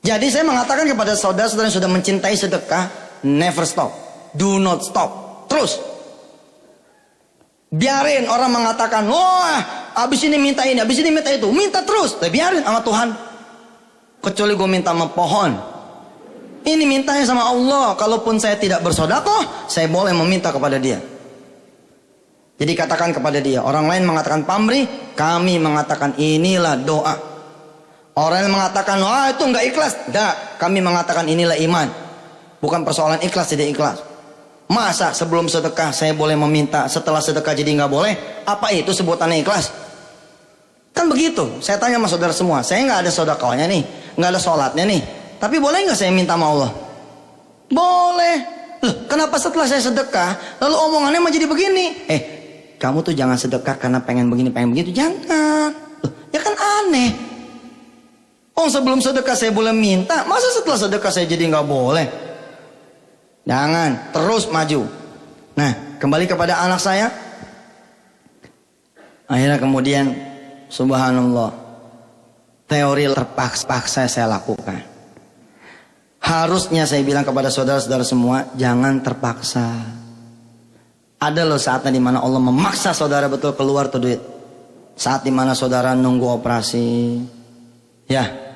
Jadi saya mengatakan kepada saudara-saudara yang sudah mencintai sedekah, never stop, do not stop, terus. Biarin orang mengatakan, wah abis ini minta ini, abis ini minta itu, minta terus. Tapi biarin sama Tuhan. Kecuali gue minta sama pohon, ini mintanya sama Allah. Kalaupun saya tidak bersedekah, saya boleh meminta kepada dia. Jadi katakan kepada dia. Orang lain mengatakan pamrih, kami mengatakan inilah doa. Orang yang mengatakan wah itu enggak ikhlas, enggak, kami mengatakan inilah iman. Bukan persoalan ikhlas tidak ikhlas. Masa sebelum sedekah saya boleh meminta, setelah sedekah jadi enggak boleh? Apa itu sebutannya ikhlas? Kan begitu. Saya tanya sama saudara semua, saya enggak ada sedekahnya nih, enggak ada sholatnya nih, tapi boleh enggak saya minta sama Allah? Boleh. Loh, kenapa setelah saya sedekah lalu omongannya menjadi begini? Kamu tuh jangan sedekah karena pengen begini pengen begitu, jangan. Loh, ya kan aneh. Oh sebelum sedekah saya boleh minta, masa setelah sedekah saya jadi nggak boleh? Jangan, terus maju. Nah, kembali kepada anak saya. Akhirnya kemudian, subhanallah, teori terpaksa saya lakukan. Harusnya saya bilang kepada saudara-saudara semua, jangan terpaksa. Ada loh saatnya dimana Allah memaksa saudara betul keluar tuh duit. Saat dimana saudara nunggu operasi, ya.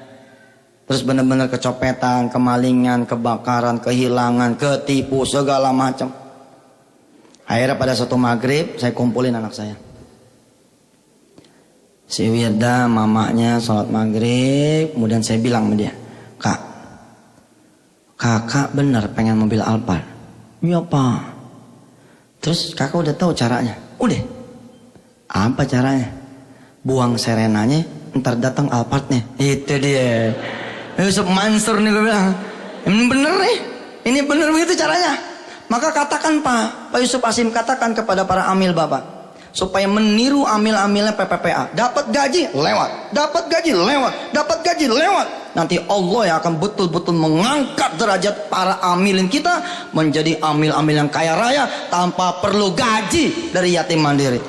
Terus benar-benar kecopetan, kemalingan, kebakaran, kehilangan, ketipu, segala macam. Akhirnya pada suatu maghrib, saya kumpulin anak saya. Si Wirda, mamanya sholat maghrib. Kemudian saya bilang sama dia, Kak, kakak benar pengen mobil Alphard. Iya Pak. Terus kakak udah tahu caranya? Udah. Apa caranya? Buang Serenanya, ntar datang Alphardnya. Itu dia. Yusuf Mansur nih gue bilang, ini bener nih, ini bener begitu caranya. Maka katakan Pak Yusuf Asim, katakan kepada para amil Bapak, supaya meniru amil-amilnya PPPA. Dapat gaji lewat, dapat gaji lewat, dapat gaji lewat. Nanti Allah yang akan betul-betul mengangkat derajat para amilin kita menjadi amil-amil yang kaya raya tanpa perlu gaji dari yatim mandiri.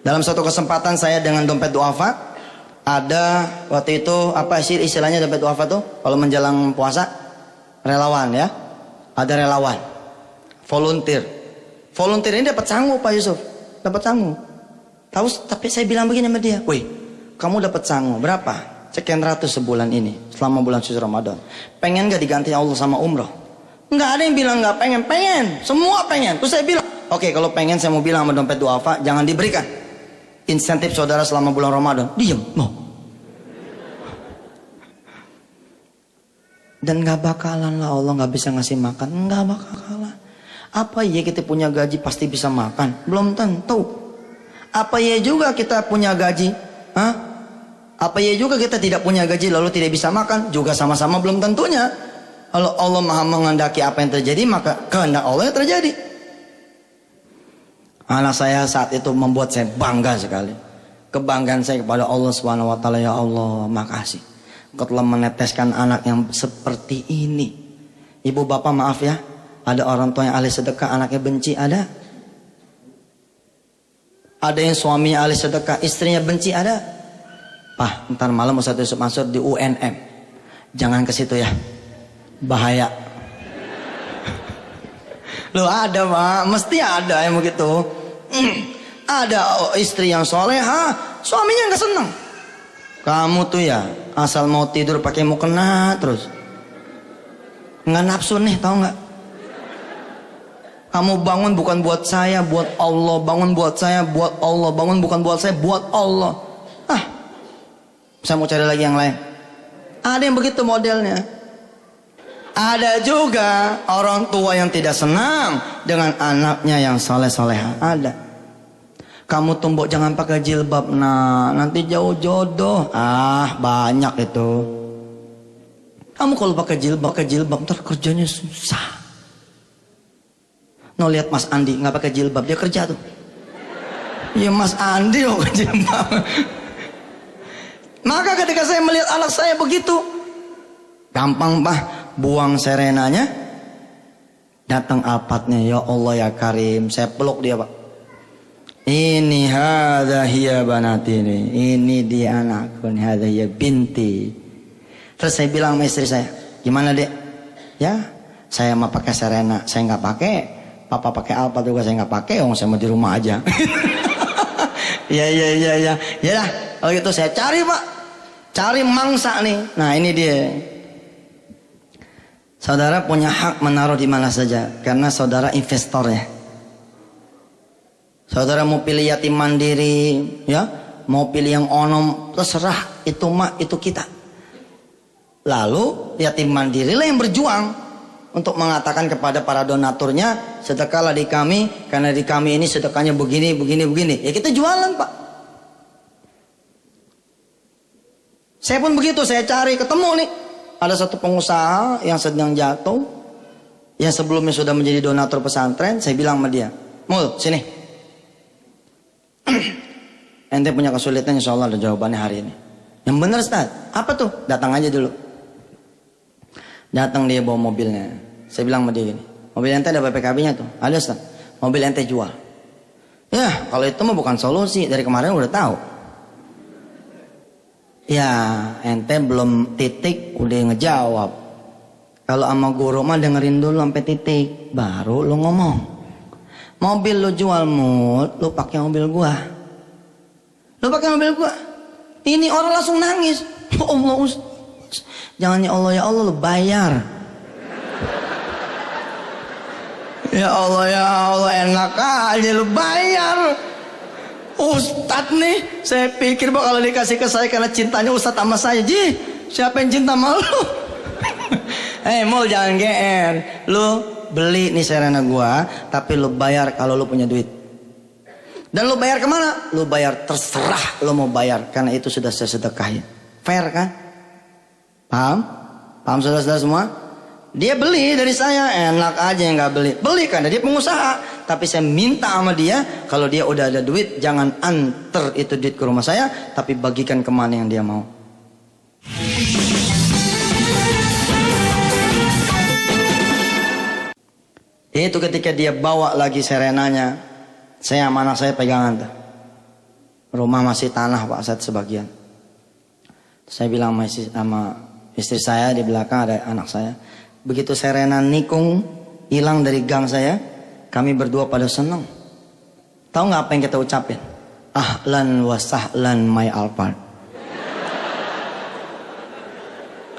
Dalam suatu kesempatan saya dengan dompet duafa, ada waktu itu apa sih istilahnya dompet duafa tuh kalau menjelang puasa? Relawan ya. Ada relawan. Volunteer. Volunteer ini dapat sangu Pak Yusuf. Dapat sangu. Tahu, tapi saya bilang begini sama dia, "Wih, kamu dapat sangu berapa? Sekian ratus sebulan ini selama bulan suci Ramadan. Pengen gak diganti Allah sama umroh?" Nggak ada yang bilang nggak pengen. Pengen. Semua pengen. Terus saya bilang, "Oke, kalau pengen saya mau bilang sama dompet duafa jangan diberikan insentif saudara selama bulan Ramadan." Diam. Dan gak bakalan lah Allah gak bisa ngasih makan. Gak bakalan. Apa ya kita punya gaji pasti bisa makan? Belum tentu. Apa ya juga kita punya gaji? Hah? Apa ya juga kita tidak punya gaji lalu tidak bisa makan? Juga sama-sama belum tentunya. Kalau Allah maha menghendaki apa yang terjadi, maka kehendak Allah yang terjadi. Anak saya saat itu membuat saya bangga sekali. Kebanggaan saya kepada Allah Subhanahu wa taala, ya Allah, makasih. Kau telah meneteskan anak yang seperti ini. Ibu bapak maaf ya, ada orang tua yang ahli sedekah anaknya benci, ada. Ada yang suaminya ahli sedekah istrinya benci, ada. Pak, ntar malam Ustaz Yusuf Mansur di UNM, jangan ke situ ya, bahaya. Loh ada Pak, mesti ada yang begitu. Ada istri yang soleha, suaminya nggak senang. Kamu tuh ya asal mau tidur pakai mukena terus, nggak nafsu nih, tahu nggak? Kamu bangun bukan buat saya, buat Allah. Bangun buat saya, buat Allah. Bangun bukan buat saya, buat Allah. Saya mau cari lagi yang lain. Ada yang begitu modelnya. Ada juga orang tua yang tidak senang dengan anaknya yang soleh-soleha. Ada. Kamu tumbuk jangan pakai jilbab, nah nanti jauh jodoh. Banyak itu. Kamu kalau pakai jilbab ntar kerjanya susah. No, lihat Mas Andi nggak pakai jilbab, dia kerja tuh. Ya Mas Andi loh pakai jilbab. Maka ketika saya melihat anak saya begitu, gampang Pak, buang Serenanya, datang Alphardnya. Ya Allah ya Karim, saya peluk dia Pak. Ini hadza hiya banatini. Ini dia anakku, ini hadza hiya binti. Terus saya bilang sama istri saya, "Gimana, Dek?" "Ya, saya mau pakai Serena, saya nggak pakai. Papa pakai Alphard juga saya nggak pakai. Saya mau di rumah aja." Ya. Ya dah, kalau gitu saya cari, Pak. Cari mangsa nih. Nah, ini dia. Saudara punya hak menaruh di mana saja karena saudara investornya. Saudara mau pilih yatim mandiri, ya, mau pilih yang onom, terserah. Itu mah itu kita. Lalu yatim mandiri lah yang berjuang untuk mengatakan kepada para donaturnya, sedekahlah di kami karena di kami ini sedekahnya begini. Ya kita jualan, Pak. Saya pun begitu, saya cari, ketemu nih. Ada satu pengusaha yang sedang jatuh, yang sebelumnya sudah menjadi donatur pesantren. Saya bilang sama dia, "Mul, sini. Ente punya kesulitan, insya Allah ada jawabannya hari ini." "Yang benar, Ustaz." "Apa tuh?" "Datang aja dulu." Datang dia bawa mobilnya. Saya bilang sama dia gini, "Mobil ente ada BPKB-nya tuh?" "Ada, Ustaz." "Mobil ente jual." "Ya, kalau itu mah bukan solusi, dari kemarin udah tahu." "Ya, ente belum titik udah ngejawab. Kalau sama guru mah dengerin dulu sampai titik, baru lu ngomong. Mobil lu jual, Mut, lu pakai mobil gua. Lu pakai mobil gua." Ini orang langsung nangis. "Ya Allah, Ustaz, jangan ya Allah, lu bayar." Ya Allah, enak aja lu bayar. Ustadz nih, saya pikir bahwa kalau dikasih ke saya karena cintanya Ustadz sama saya. Ji, siapa yang cinta sama lu? Mul, jangan GR. Lu beli nih Serena gua, tapi lu bayar kalau lu punya duit. Dan lu bayar kemana? Lu bayar terserah lu mau bayar, karena itu sudah saya sedekahin. Fair kan? Paham? Paham saudara-saudara semua? Dia beli dari saya, enak aja yang gak beli. Beli karena dia pengusaha. Tapi saya minta sama dia, kalau dia udah ada duit, jangan anter itu duit ke rumah saya, tapi bagikan kemana yang dia mau. Itu ketika dia bawa lagi Serenanya, saya sama anak saya pegangan tuh. Rumah masih tanah, Pak, saat sebagian. Saya bilang sama istri saya, di belakang ada anak saya. Begitu Serena nikung, hilang dari gang saya, kami berdua pada senang. Tahu nggak apa yang kita ucapin? Ahlan wa sahlan my Alphard.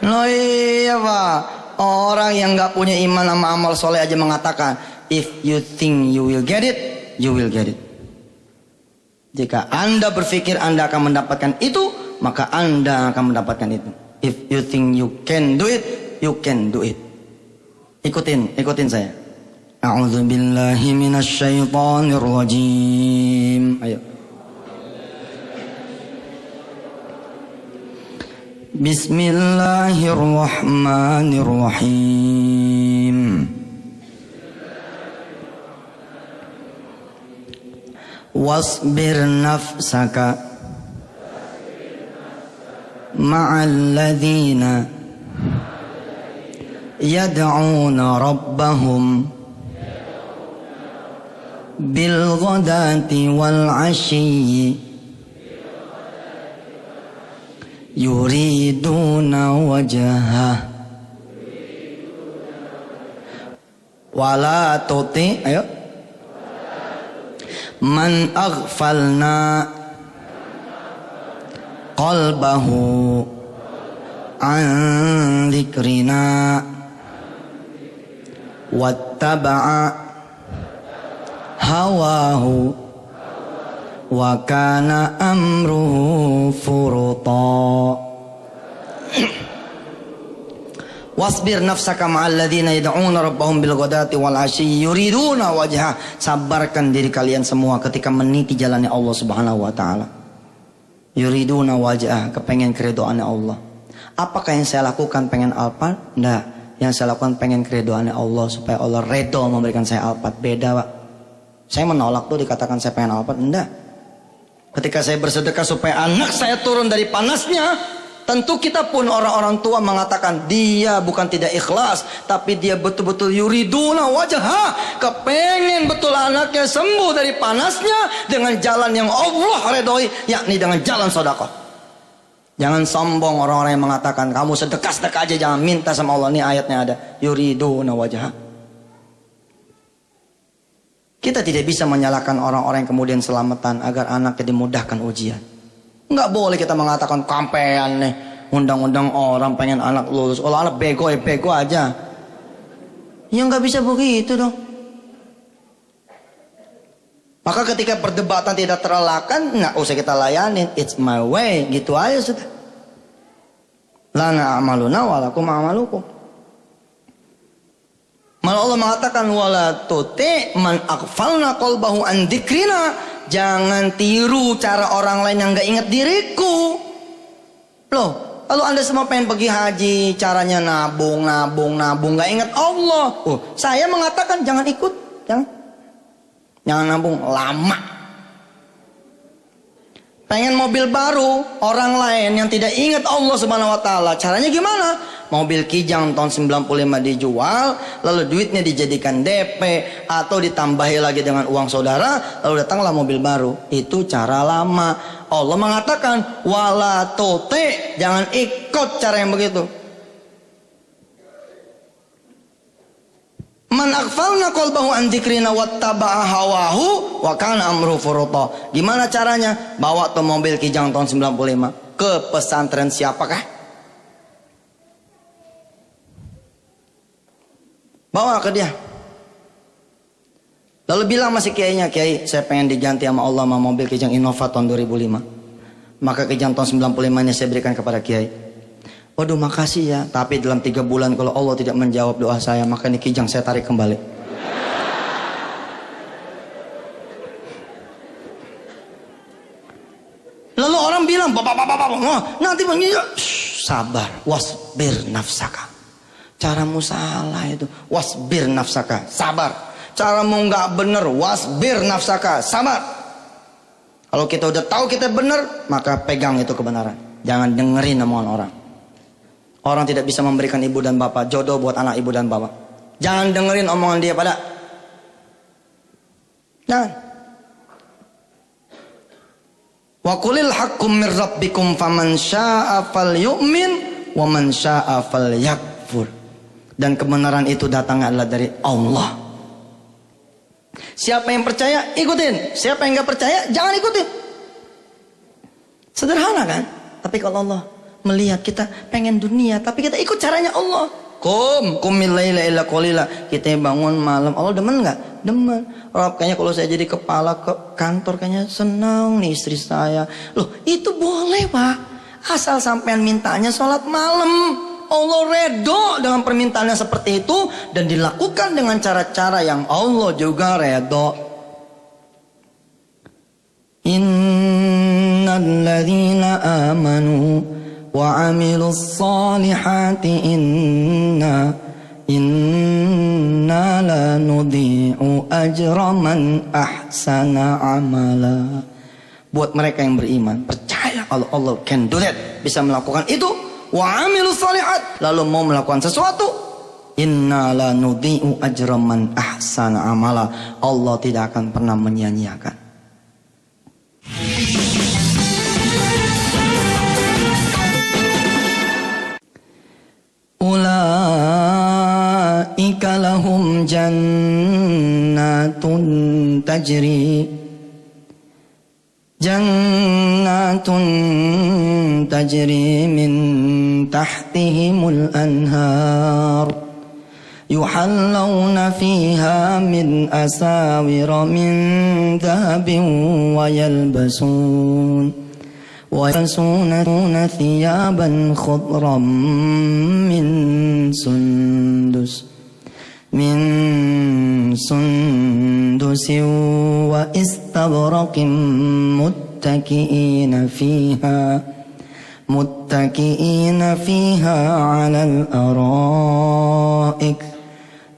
Loh iya, Pak. Orang yang nggak punya iman sama amal soleh aja mengatakan, if you think you will get it, you will get it. Jika Anda berpikir Anda akan mendapatkan itu, maka Anda akan mendapatkan itu. If you think you can do it, you can do it. Ikutin saya. A'udzu billahi minasyaitonir rajim. Ayo. Bismillahirrahmanirrahim. Wasbir nafsaka ma'al ladzina yad'una rabbahum bil ghadati wal 'ashyi yuriduna wajhah wala tuti ayo man aghfalna qalbahu an dzikrina wattaba'a hawahu wa kana amruhu furuta. Wasbir nafsaka ma'al ladzina yad'una rabbahum bil ghadati wal 'ashyi yuriduna wajha. Sabarkan diri kalian semua ketika meniti jalannya Allah Subhanahu wa taala. Yuriduna wajha, kepengen keridhaannya Allah. Apakah yang saya lakukan pengen Alphard? Enggak. Yang saya lakukan pengen keridhaannya Allah, supaya Allah redha memberikan saya Alphard. Beda, Pak. Saya menolak tuh dikatakan saya pengen Alphard. Enggak. Ketika saya bersedekah supaya anak saya turun dari panasnya Tentu kita pun orang-orang tua mengatakan dia bukan tidak ikhlas, tapi dia betul-betul yuriduna wajha, kepengen betul anaknya sembuh dari panasnya dengan jalan yang Allah redhoi, yakni dengan jalan sedekah. Jangan sombong orang-orang yang mengatakan kamu sedekah aja, jangan minta sama Allah. Ini ayatnya ada, yuriduna wajha. Kita tidak bisa menyalahkan orang-orang yang kemudian selamatan agar anaknya dimudahkan ujian. Nggak boleh kita mengatakan kampean nih, undang-undang orang pengen anak lulus. Kalau anak bego ya bego aja. Ya nggak bisa begitu dong. Maka ketika perdebatan tidak terelakkan, nggak usah kita layanin. It's my way, gitu aja sudah. Lana amaluna walakum amalukum. Malah Allah mengatakan wala tuti man aghfalna qalbahu an dzikrina. Jangan tiru cara orang lain yang nggak ingat diriku. Loh, kalau Anda semua pengen pergi haji, caranya nabung, nggak ingat Allah. Saya mengatakan jangan ikut, jangan nabung lama. Pengen mobil baru, orang lain yang tidak ingat Allah Subhanahu wa taala, caranya gimana? Mobil Kijang tahun 95 dijual, lalu duitnya dijadikan DP atau ditambahi lagi dengan uang saudara, lalu datanglah mobil baru. Itu cara lama. Allah mengatakan wala tuti, jangan ikut cara yang begitu. Man aghfalna qalbahu an dzikrina wattaba'a hawahu wa kana amru furuta. Gimana caranya? Bawa tuh mobil Kijang tahun 95 ke pesantren siapakah? Bawa ke dia. Lalu bilang masih kiainya, Kiai, saya pengen diganti sama Allah sama mobil Kijang Innova tahun 2005. Maka Kijang tahun 95-nya saya berikan kepada Kiai. Waduh, makasih ya, tapi dalam 3 bulan kalau Allah tidak menjawab doa saya, maka ini Kijang saya tarik kembali. Lalu orang bilang, bapak, nanti sabar, wasbir nafsaka. Caramu salah itu, wasbir nafsaka, sabar. Caramu nggak bener, wasbir nafsaka, sabar. Kalau kita udah tahu kita bener, maka pegang itu kebenaran. Jangan dengerin omongan orang. Orang tidak bisa memberikan ibu dan bapak jodoh buat anak ibu dan bapak. Jangan dengerin omongan dia pada. Jangan. Wa qulil haqqum mir rabbikum faman syaa'a falyu'min wa man syaa'a falyakfur. Dan kebenaran itu datangnya adalah dari Allah. Siapa yang percaya, ikutin. Siapa yang nggak percaya, jangan ikutin. Sederhana kan? Tapi kalau Allah melihat kita pengen dunia, tapi kita ikut caranya Allah. Qumil laila illa qalila. Kita bangun malam, Allah demen nggak? Demen. Rob, kayaknya kalau saya jadi kepala ke kantor kayaknya senang nih istri saya. Loh, itu boleh Pak. Asal sampean mintanya sholat malam. Allah redho dengan permintaannya seperti itu dan dilakukan dengan cara-cara yang Allah juga redho. Innal ladzina amanu wa amilus solihati inna la nudhi'u ajra man ahsana amala. Buat mereka yang beriman, percaya kalau Allah can do that, bisa melakukan itu. Wa amilus solihat, lalu mau melakukan sesuatu, inna la nudhi'u ajra man ahsana amala. Allah tidak akan pernah menyia-nyiakan. Ulaika lahum jannatun tajri min tahtihimul anhar yuhallawna fiha min asawira min dhahabin wa yalbasuna thiyaban khudran min sundusin wa istabraqin muttaki'ina fiha 'alal araik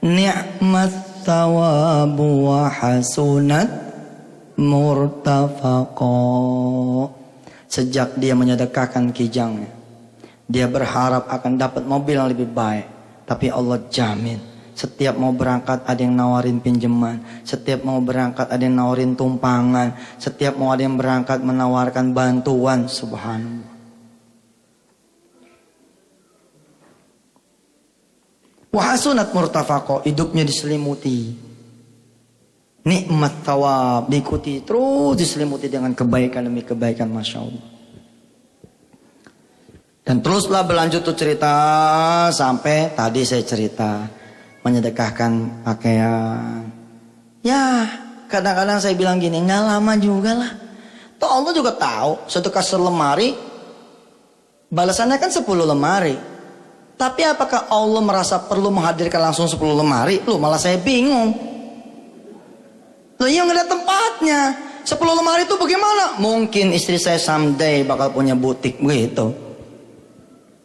ni'mat thawabu wa hasunat murtafaqa. Sejak dia menyedekahkan kijangnya, Dia berharap akan dapat mobil yang lebih baik. Tapi Allah jamin, setiap mau berangkat ada yang nawarin pinjaman, setiap mau berangkat ada yang nawarin tumpangan, setiap mau ada yang berangkat menawarkan bantuan. Subhanallah. Wahasunat murtafaqo, hidupnya diselimuti nikmat thawab, diikuti terus, diselimuti dengan kebaikan demi kebaikan, Masya Allah. Dan teruslah berlanjut tuh cerita sampai tadi saya cerita menyedekahkan pakaian. Ya, kadang-kadang saya bilang gini, nggak lama juga lah. Toh Allah juga tahu, sedekah selemari balasannya kan 10 lemari. Tapi apakah Allah merasa perlu menghadirkan langsung 10 lemari? Loh, malah saya bingung. Loh, iya nggak ada tempatnya. 10 lemari itu bagaimana? Mungkin istri saya someday bakal punya butik begitu.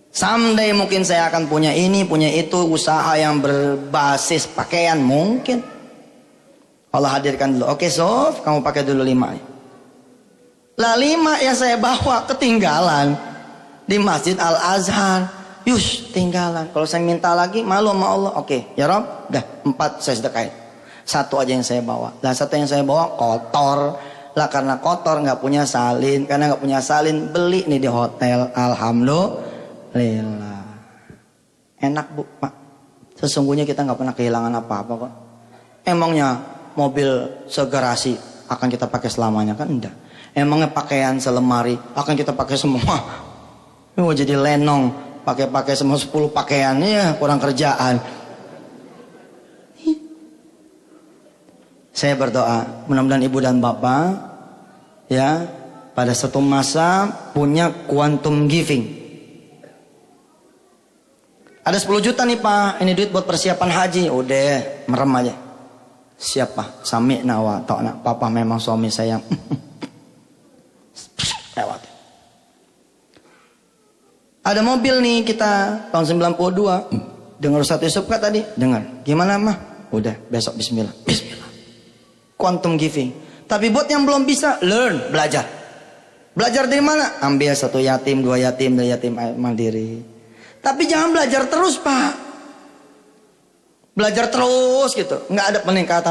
Someday mungkin saya akan punya ini, punya itu, usaha yang berbasis pakaian mungkin. Allah hadirkan dulu. Oke Sof, kamu pakai dulu 5. Lah 5 yang saya bawa ketinggalan di Masjid Al-Azhar. Yush, tinggalan. Kalau saya minta lagi malu sama Allah. Oke, ya Rob, dah 4 saya sedekahin. 1 aja yang saya bawa. Lah 1 yang saya bawa kotor. Lah karena kotor nggak punya salin, karena nggak punya salin beli nih di hotel. Alhamdulillah. Enak Bu, Pak. Sesungguhnya kita nggak pernah kehilangan apa-apa kok. Emangnya mobil segarasi akan kita pakai selamanya kan? Enggak. Emangnya pakaian selemari akan kita pakai semua? Mau jadi lenong, pakai semua 10 pakaiannya ya, kurang kerjaan. Saya berdoa, mudah-mudahan ibu dan bapak ya pada satu masa punya quantum giving. Ada 10 juta nih Pak, ini duit buat persiapan haji. Udah, merem aja. Siapa? Sami nawa ta'na. Papa memang suami saya. Lewat. Ada mobil nih kita tahun 92. Dengar Ustaz Yusuf Kak tadi? Dengar. Gimana mah? Udah, besok bismillah. Bismillah. Quantum giving. Tapi buat yang belum bisa, learn, belajar. Belajar dari mana? Ambil 1 yatim, 2 yatim, dari yatim mandiri. Tapi jangan belajar terus Pak. Belajar terus gitu. Nggak ada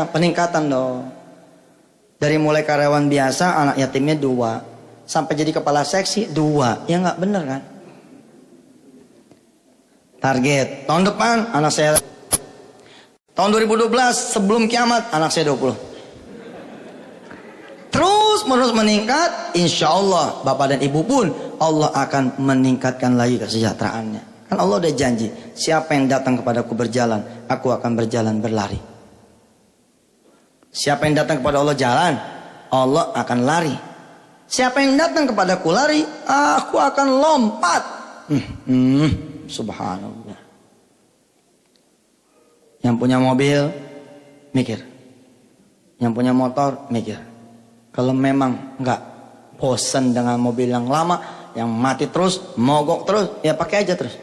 peningkatan dong. Dari mulai karyawan biasa, anak yatimnya 2. Sampai jadi kepala seksi 2. Ya nggak bener kan? Target tahun depan anak saya. Tahun 2012 sebelum kiamat anak saya 20. Terus menerus meningkat. Insya Allah bapak dan ibu pun Allah akan meningkatkan lagi kesejahteraannya. Kan Allah udah janji, siapa yang datang kepadaku berjalan, aku akan berjalan berlari. Siapa yang datang kepada Allah jalan, Allah akan lari. Siapa yang datang kepadaku lari, aku akan lompat. Subhanallah. Yang punya mobil, mikir. Yang punya motor, mikir. Kalau memang nggak bosan dengan mobil yang lama, yang mati terus, mogok terus, ya pakai aja terus.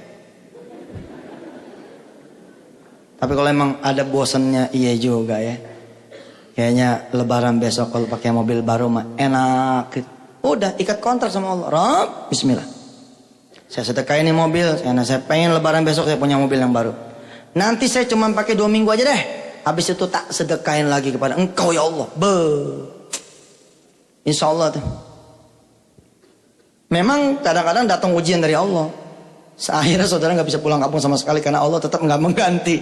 Tapi kalau emang ada bosannya, iya juga ya. Kayaknya lebaran besok kalau pakai mobil baru mah enak. Udah ikat kontrak sama Allah. Rob, bismillah. Saya sedekahin ini mobil, karena saya pengen lebaran besok saya punya mobil yang baru. Nanti saya cuma pakai 2 minggu aja deh. Habis itu tak sedekahin lagi kepada Engkau ya Allah. Insya Allah tuh. Memang kadang-kadang datang ujian dari Allah. Akhirnya saudara nggak bisa pulang kampung sama sekali karena Allah tetap nggak mengganti.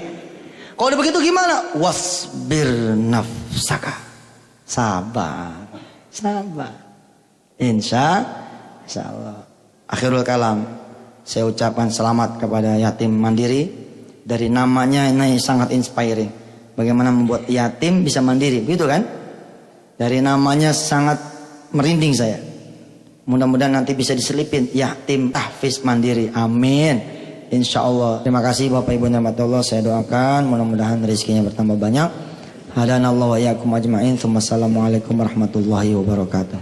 Kalau udah begitu gimana? Wasbir nafsaka. Sabar. Insya Allah. Akhirul kalam. Saya ucapkan selamat kepada yatim mandiri. Dari namanya ini sangat inspiring. Bagaimana membuat yatim bisa mandiri, begitu kan? Dari namanya sangat merinding saya. Mudah-mudahan nanti bisa diselipin yatim tahfiz mandiri. Amin. Insya Allah. Terima kasih Bapak Ibu rahmatullah. Saya doakan mudah-mudahan rezekinya bertambah banyak. Hadanallahu wa iyyakum ajma'in. Assalamualaikum warahmatullahi wabarakatuh.